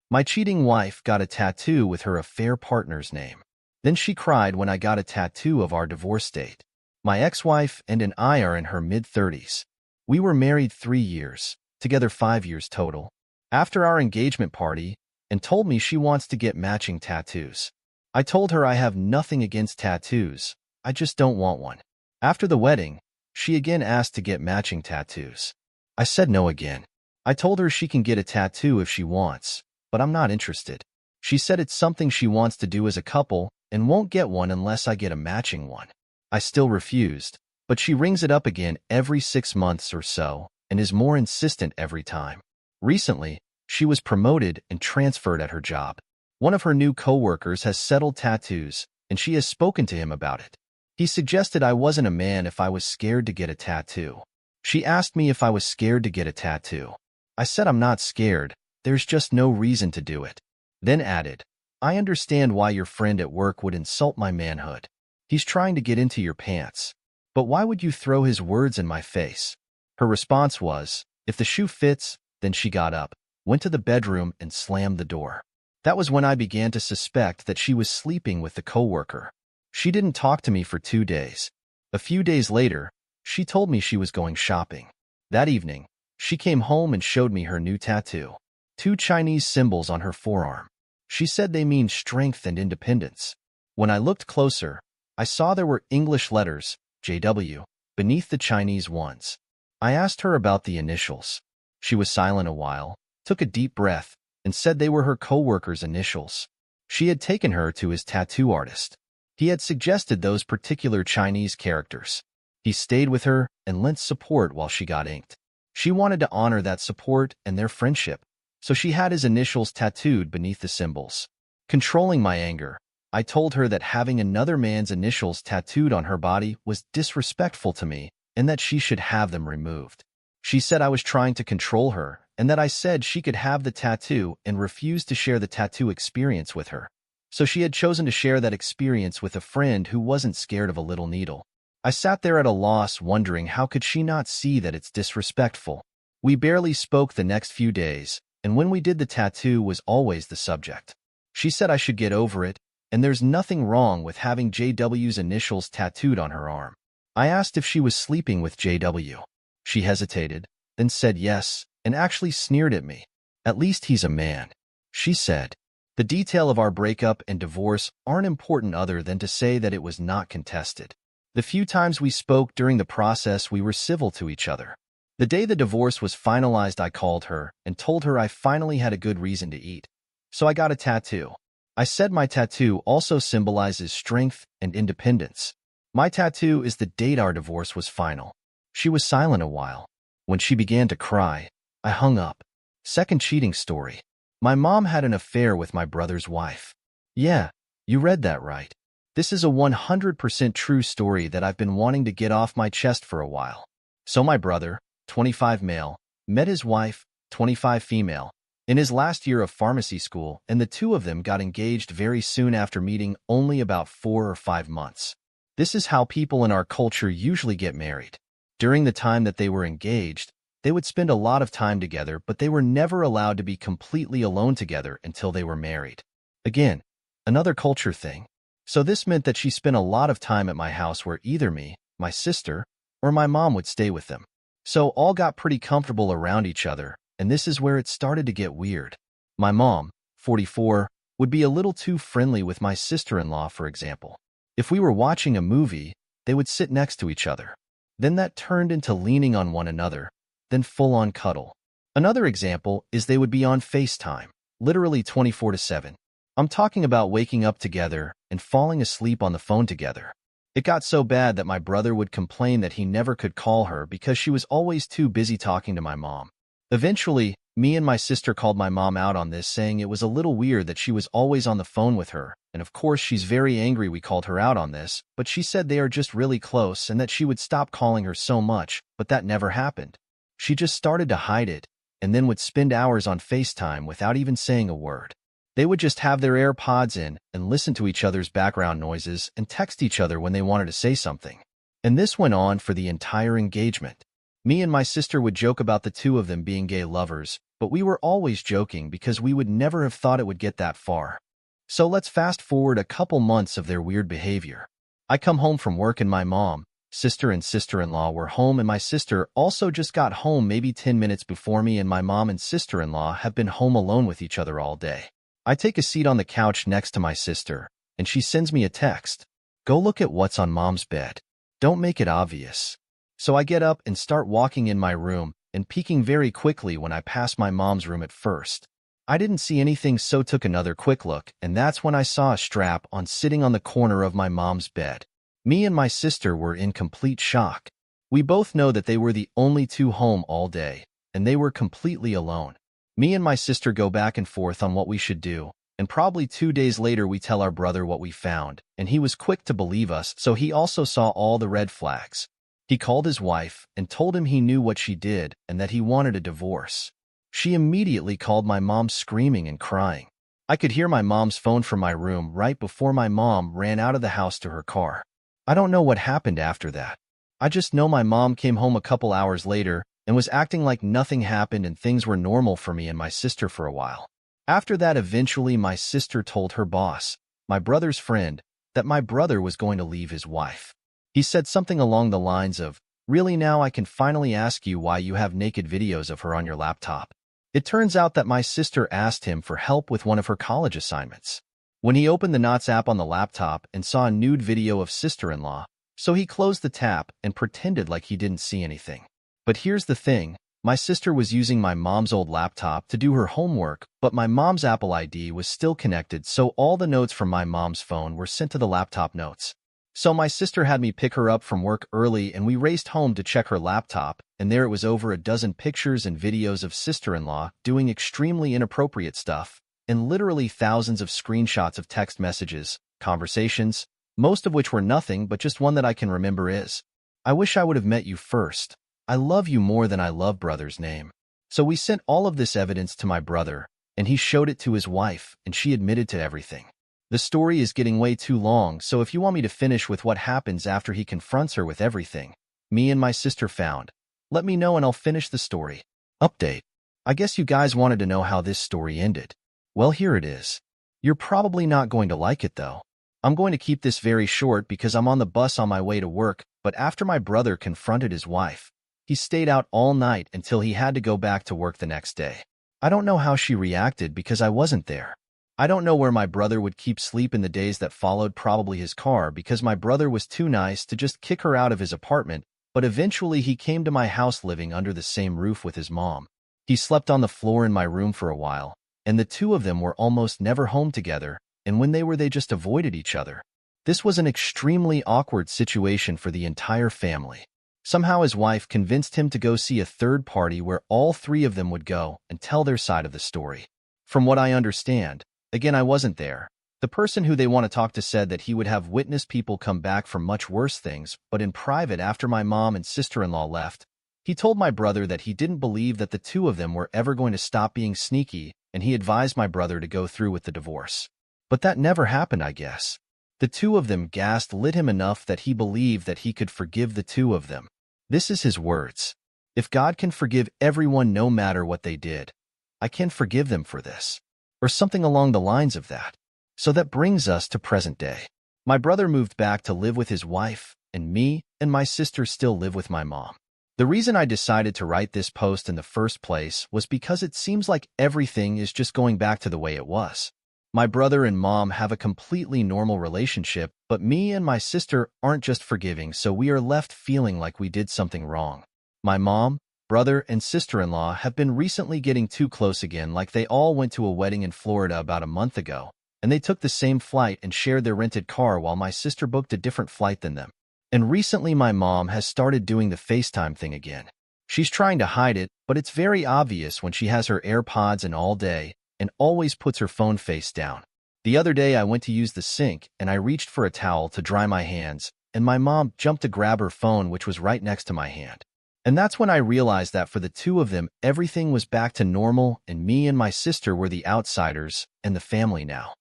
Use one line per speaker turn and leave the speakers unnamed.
My cheating wife got a tattoo with her affair partner's name. Then she cried when I got a tattoo of our divorce date. My ex-wife and I are in her mid-30s. We were married 3 years, together 5 years total. After our engagement party, and told me she wants to get matching tattoos. I told her I have nothing against tattoos, I just don't want one. After the wedding, she again asked to get matching tattoos. I said no again. I told her she can get a tattoo if she wants, but I'm not interested. She said it's something she wants to do as a couple and won't get one unless I get a matching one. I still refused, but she rings it up again every 6 months or so and is more insistent every time. Recently, she was promoted and transferred at her job. One of her new coworkers has settled tattoos, and she has spoken to him about it. He suggested I wasn't a man if I was scared to get a tattoo. She asked me if I was scared to get a tattoo. I said I'm not scared, there's just no reason to do it. Then added, I understand why your friend at work would insult my manhood. He's trying to get into your pants. But why would you throw his words in my face? Her response was, if the shoe fits, then she got up, went to the bedroom and slammed the door. That was when I began to suspect that she was sleeping with the coworker. She didn't talk to me for 2 days. A few days later, she told me she was going shopping. That evening, she came home and showed me her new tattoo. 2 Chinese symbols on her forearm. She said they mean strength and independence. When I looked closer, I saw there were English letters, JW, beneath the Chinese ones. I asked her about the initials. She was silent a while, took a deep breath, and said they were her coworker's initials. She had taken her to his tattoo artist. He had suggested those particular Chinese characters. He stayed with her and lent support while she got inked. She wanted to honor that support and their friendship, so she had his initials tattooed beneath the symbols. Controlling my anger, I told her that having another man's initials tattooed on her body was disrespectful to me and that she should have them removed. She said I was trying to control her and that I said she could have the tattoo and refused to share the tattoo experience with her. So she had chosen to share that experience with a friend who wasn't scared of a little needle. I sat there at a loss wondering how could she not see that it's disrespectful. We barely spoke the next few days, and when we did the tattoo was always the subject. She said I should get over it, and there's nothing wrong with having JW's initials tattooed on her arm. I asked if she was sleeping with JW. She hesitated, then said yes, and actually sneered at me. At least he's a man, she said. The detail of our breakup and divorce aren't important other than to say that it was not contested. The few times we spoke during the process, we were civil to each other. The day the divorce was finalized, I called her and told her I finally had a good reason to eat. So I got a tattoo. I said my tattoo also symbolizes strength and independence. My tattoo is the date our divorce was final. She was silent a while. When she began to cry, I hung up. Second cheating story. My mom had an affair with my brother's wife. Yeah, you read that right. This is a 100% true story that I've been wanting to get off my chest for a while. So my brother, 25 male, met his wife, 25 female, in his last year of pharmacy school, and the two of them got engaged very soon after meeting, only about 4 or 5 months. This is how people in our culture usually get married. During the time that they were engaged, they would spend a lot of time together, but they were never allowed to be completely alone together until they were married. Again, another culture thing. So this meant that she spent a lot of time at my house where either me, my sister, or my mom would stay with them. So all got pretty comfortable around each other, and this is where it started to get weird. My mom, 44, would be a little too friendly with my sister-in-law, for example. If we were watching a movie, they would sit next to each other. Then that turned into leaning on one another, then full-on cuddle. Another example is they would be on FaceTime, literally 24/7. I'm talking about waking up together and falling asleep on the phone together. It got so bad that my brother would complain that he never could call her because she was always too busy talking to my mom. Eventually, me and my sister called my mom out on this, saying it was a little weird that she was always on the phone with her, and of course she's very angry we called her out on this, but she said they are just really close and that she would stop calling her so much, but that never happened. She just started to hide it, and then would spend hours on FaceTime without even saying a word. They would just have their AirPods in and listen to each other's background noises and text each other when they wanted to say something. And this went on for the entire engagement. Me and my sister would joke about the two of them being gay lovers, but we were always joking because we would never have thought it would get that far. So let's fast forward a couple months of their weird behavior. I come home from work and my mom, sister and sister-in-law were home, and my sister also just got home maybe 10 minutes before me, and my mom and sister-in-law have been home alone with each other all day. I take a seat on the couch next to my sister, and she sends me a text. Go look at what's on mom's bed. Don't make it obvious. So I get up and start walking in my room and peeking very quickly when I pass my mom's room at first. I didn't see anything, so took another quick look, and that's when I saw a strap-on sitting on the corner of my mom's bed. Me and my sister were in complete shock. We both know that they were the only two home all day, and they were completely alone. Me and my sister go back and forth on what we should do, and probably 2 days later we tell our brother what we found, and he was quick to believe us, so he also saw all the red flags. He called his wife and told him he knew what she did and that he wanted a divorce. She immediately called my mom, screaming and crying. I could hear my mom's phone from my room right before my mom ran out of the house to her car. I don't know what happened after that. I just know my mom came home a couple hours later and was acting like nothing happened and things were normal for me and my sister for a while. After that, eventually my sister told her boss, my brother's friend, that my brother was going to leave his wife. He said something along the lines of, "Really, now I can finally ask you why you have naked videos of her on your laptop." It turns out that my sister asked him for help with one of her college assignments. When he opened the Notes app on the laptop and saw a nude video of sister-in-law, so he closed the tab and pretended like he didn't see anything. But here's the thing, my sister was using my mom's old laptop to do her homework, but my mom's Apple ID was still connected, so all the notes from my mom's phone were sent to the laptop notes. So my sister had me pick her up from work early, and we raced home to check her laptop, and there it was, over a dozen pictures and videos of sister-in-law doing extremely inappropriate stuff, and literally thousands of screenshots of text messages, conversations, most of which were nothing but just one that I can remember is, "I wish I would have met you first. I love you more than I love brother's name." So we sent all of this evidence to my brother, and he showed it to his wife, and she admitted to everything. The story is getting way too long, so if you want me to finish with what happens after he confronts her with everything me and my sister found, let me know and I'll finish the story. Update. I guess you guys wanted to know how this story ended. Well, here it is. You're probably not going to like it though. I'm going to keep this very short because I'm on the bus on my way to work, but after my brother confronted his wife, he stayed out all night until he had to go back to work the next day. I don't know how she reacted because I wasn't there. I don't know where my brother would keep sleep in the days that followed, probably his car, because my brother was too nice to just kick her out of his apartment, but eventually he came to my house living under the same roof with his mom. He slept on the floor in my room for a while, and the two of them were almost never home together, and when they were, they just avoided each other. This was an extremely awkward situation for the entire family. Somehow his wife convinced him to go see a third party where all three of them would go and tell their side of the story. From what I understand, again, I wasn't there, the person who they want to talk to said that he would have witnessed people come back from much worse things, but in private, after my mom and sister-in-law left, he told my brother that he didn't believe that the two of them were ever going to stop being sneaky, and he advised my brother to go through with the divorce. But that never happened, I guess. The two of them gaslit him enough that he believed that he could forgive the two of them. This is his words. "If God can forgive everyone no matter what they did, I can forgive them for this." Or something along the lines of that. So that brings us to present day. My brother moved back to live with his wife, and me and my sister still live with my mom. The reason I decided to write this post in the first place was because it seems like everything is just going back to the way it was. My brother and mom have a completely normal relationship, but me and my sister aren't just forgiving, so we are left feeling like we did something wrong. My mom, brother, and sister-in-law have been recently getting too close again, like they all went to a wedding in Florida about a month ago, and they took the same flight and shared their rented car while my sister booked a different flight than them. And recently my mom has started doing the FaceTime thing again. She's trying to hide it, but it's very obvious when she has her AirPods in all day and always puts her phone face down. The other day I went to use the sink and I reached for a towel to dry my hands, and my mom jumped to grab her phone, which was right next to my hand. And that's when I realized that for the two of them, everything was back to normal, and me and my sister were the outsiders and the family now.